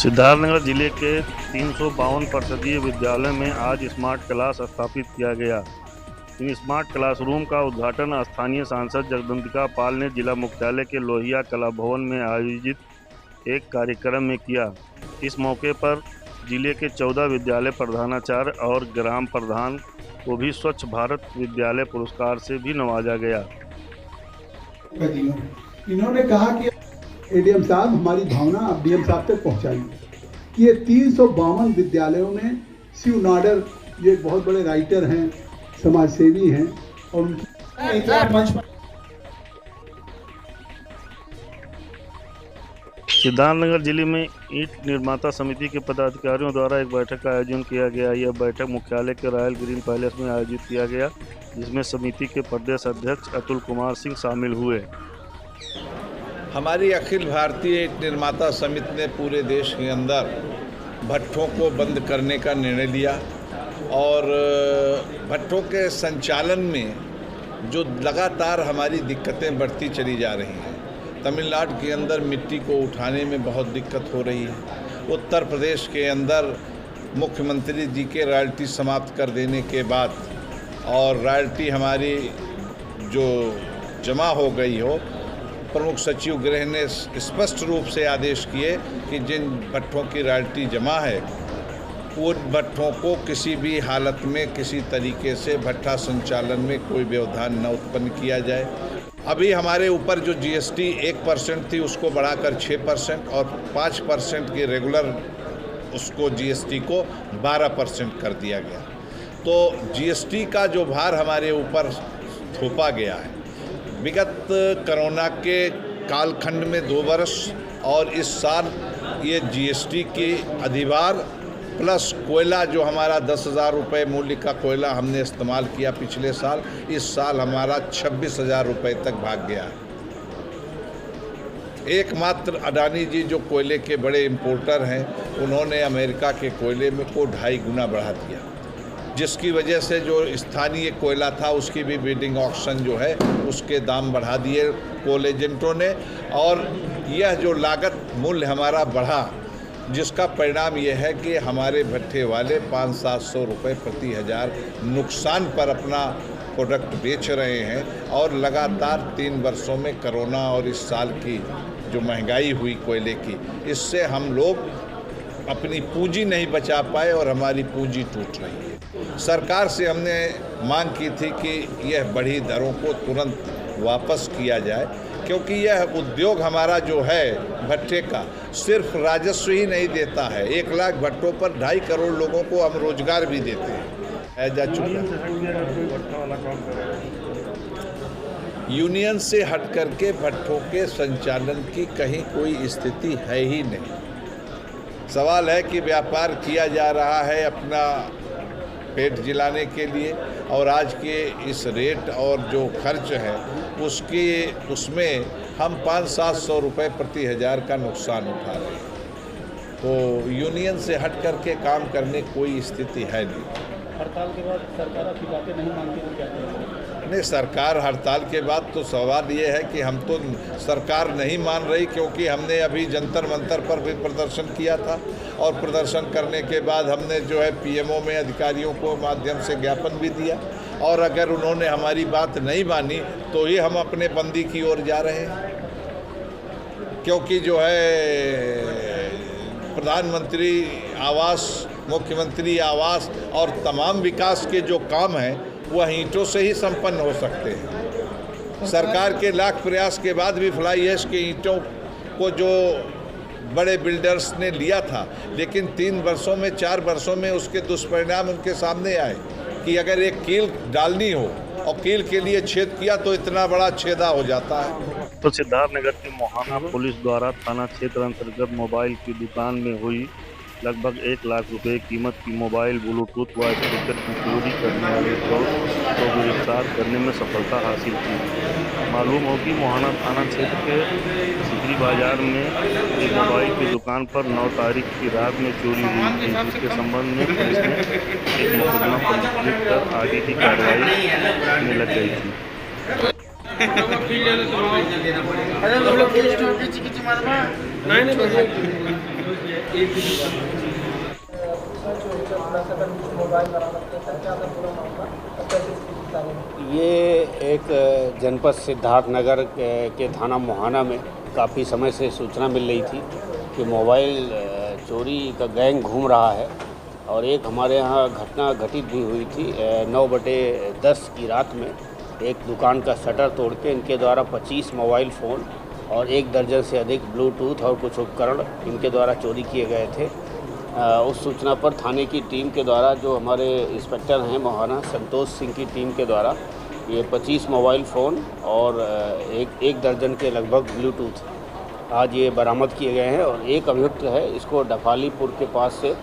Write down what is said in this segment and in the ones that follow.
सिद्धार्थनगर जिले के 352 परिषदीय विद्यालय में आज स्मार्ट क्लास स्थापित किया गया। इन स्मार्ट क्लासरूम का उद्घाटन स्थानीय सांसद जगदम्बिका पाल ने जिला मुख्यालय के लोहिया कला भवन में आयोजित एक कार्यक्रम में किया। इस मौके पर जिले के 14 विद्यालय प्रधानाचार्य और ग्राम प्रधान को भी स्वच्छ भारत विद्यालय पुरस्कार से भी नवाजा गया। इन्होंने कहा कि एडीएम साहब हमारी भावना अब डीएम साहब तक पहुंचाइए कि ये 352 विद्यालयों में शिव नाडर ये बहुत बड़े राइटर हैं, समाजसेवी हैं और सिद्धार्थनगर जिले में ईंट निर्माता समिति के पदाधिकारियों द्वारा एक बैठक का आयोजन किया गया। यह बैठक मुख्यालय के रॉयल ग्रीन पैलेस में आयोजित किया गया, जिसमें समिति के प्रदेश अध्यक्ष अतुल कुमार सिंह शामिल हुए। हमारी अखिल भारतीय ईंट निर्माता समिति ने पूरे देश के अंदर भट्ठों को बंद करने का निर्णय लिया और भट्ठों के संचालन में जो लगातार हमारी दिक्कतें बढ़ती चली जा रही हैं। तमिलनाडु के अंदर मिट्टी को उठाने में बहुत दिक्कत हो रही है। उत्तर प्रदेश के अंदर मुख्यमंत्री जी के रॉयल्टी समाप्त कर देने के बाद और रॉयल्टी हमारी जो जमा हो गई हो, प्रमुख सचिव गृह ने स्पष्ट रूप से आदेश किए कि जिन भट्ठों की रॉयल्टी जमा है उन भट्ठों को किसी भी हालत में किसी तरीके से भट्ठा संचालन में कोई व्यवधान न उत्पन्न किया जाए। अभी हमारे ऊपर जो जीएसटी 1% थी उसको बढ़ाकर 6% और 5% की रेगुलर उसको जीएसटी को 12% कर दिया गया। तो जीएसटी का जो भार हमारे ऊपर थोपा गया है, विगत कोरोना के कालखंड में 2 वर्ष और इस साल ये जीएसटी की अधिभार प्लस कोयला जो हमारा 10,000 रुपये मूल्य का कोयला हमने इस्तेमाल किया पिछले साल, इस साल हमारा 26,000 रुपये तक भाग गया। एकमात्र अडानी जी जो कोयले के बड़े इंपोर्टर हैं, उन्होंने अमेरिका के कोयले में को 2.5 गुना बढ़ा दिया, जिसकी वजह से जो स्थानीय कोयला था उसकी भी बिडिंग ऑक्शन जो है उसके दाम बढ़ा दिए कोल एजेंटों ने। और यह जो लागत मूल्य हमारा बढ़ा, जिसका परिणाम यह है कि हमारे भट्ठे वाले 500-700 रुपये प्रति हज़ार नुकसान पर अपना प्रोडक्ट बेच रहे हैं। और लगातार 3 वर्षों में कोरोना और इस साल की जो महंगाई हुई कोयले की, इससे हम लोग अपनी पूंजी नहीं बचा पाए और हमारी पूंजी टूट रही है। सरकार से हमने मांग की थी कि यह बढ़ी दरों को तुरंत वापस किया जाए, क्योंकि यह उद्योग हमारा जो है भट्ठे का सिर्फ राजस्व ही नहीं देता है। 1 लाख भट्टों पर 2.5 करोड़ लोगों को हम रोजगार भी देते हैं। जा चुका यूनियन से हट करके भट्ठों के संचालन की कहीं कोई स्थिति है ही नहीं। सवाल है कि व्यापार किया जा रहा है अपना पेट जिलाने के लिए, और आज के इस रेट और जो खर्च है उसमें हम 500-700 रुपये प्रति हज़ार का नुकसान उठा रहे हैं। तो यूनियन से हट करके काम करने कोई स्थिति है नहीं। हड़ताल के बाद सरकार आपकी बातें नहीं मानती तो क्या करेंगे? नहीं, सरकार हड़ताल के बाद तो सवाल ये है कि हम तो सरकार नहीं मान रही, क्योंकि हमने अभी जंतर मंतर पर भी प्रदर्शन किया था और प्रदर्शन करने के बाद हमने जो है पीएमओ में अधिकारियों को माध्यम से ज्ञापन भी दिया, और अगर उन्होंने हमारी बात नहीं मानी तो ये हम अपने बंदी की ओर जा रहे हैं। क्योंकि जो है प्रधानमंत्री आवास, मुख्यमंत्री आवास और तमाम विकास के जो काम हैं वह ईंटों से ही संपन्न हो सकते हैं। सरकार के लाख प्रयास के बाद भी फ्लाई ऐश के ईंटों को जो बड़े बिल्डर्स ने लिया था, लेकिन 3 वर्षों में 4 वर्षों में उसके दुष्परिणाम उनके सामने आए कि अगर एक कील डालनी हो और कील के लिए छेद किया तो इतना बड़ा छेदा हो जाता है। तो सिद्धार्थनगर के मोहाना पुलिस द्वारा थाना क्षेत्र अंतर्गत मोबाइल की दुकान में हुई लगभग 1 लाख रुपए कीमत की मोबाइल, ब्लूटूथ व स्पीकर की चोरी करने वाले को गिरफ्तार करने में सफलता हासिल की। मालूम हो कि मोहाना थाना क्षेत्र के सिकरी बाजार में एक मोबाइल की दुकान पर 9 तारीख की रात में चोरी हुई थी, जिसके संबंध में पुलिस ने एक मुकदमा पंजीकृत कर आगे की कार्रवाई में लग गई थी। नहीं एक दिन मोबाइल बरामद किया, क्या था पूरा मामला और कैसे इसकी गिरफ्तारी? ये एक जनपद सिद्धार्थनगर के थाना मोहाना में काफ़ी समय से सूचना मिल रही थी कि मोबाइल चोरी का गैंग घूम रहा है और एक हमारे यहाँ घटना घटित भी हुई थी 9/10 की रात में एक दुकान का शटर तोड़ के इनके द्वारा 25 मोबाइल फ़ोन और 1 दर्जन से अधिक ब्लूटूथ और कुछ उपकरण इनके द्वारा चोरी किए गए थे। उस सूचना पर थाने की टीम के द्वारा जो हमारे इंस्पेक्टर हैं मोहाना संतोष सिंह की टीम के द्वारा ये 25 मोबाइल फ़ोन और एक दर्जन के लगभग ब्लूटूथ आज ये बरामद किए गए हैं और एक अभियुक्त है इसको डफालीपुर के पास से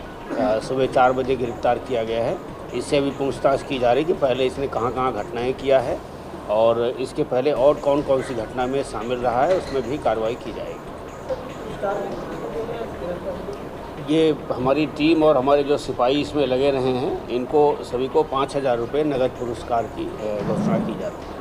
सुबह 4 बजे गिरफ्तार किया गया है। इससे भी पूछताछ की जा रही कि पहले इसने कहाँ कहाँ घटनाएं किया है और इसके पहले और कौन कौन सी घटना में शामिल रहा है उसमें भी कार्रवाई की जाएगी। ये हमारी टीम और हमारे जो सिपाही इसमें लगे रहे हैं इनको सभी को 5,000 रुपये नगद पुरस्कार की घोषणा की जाती है।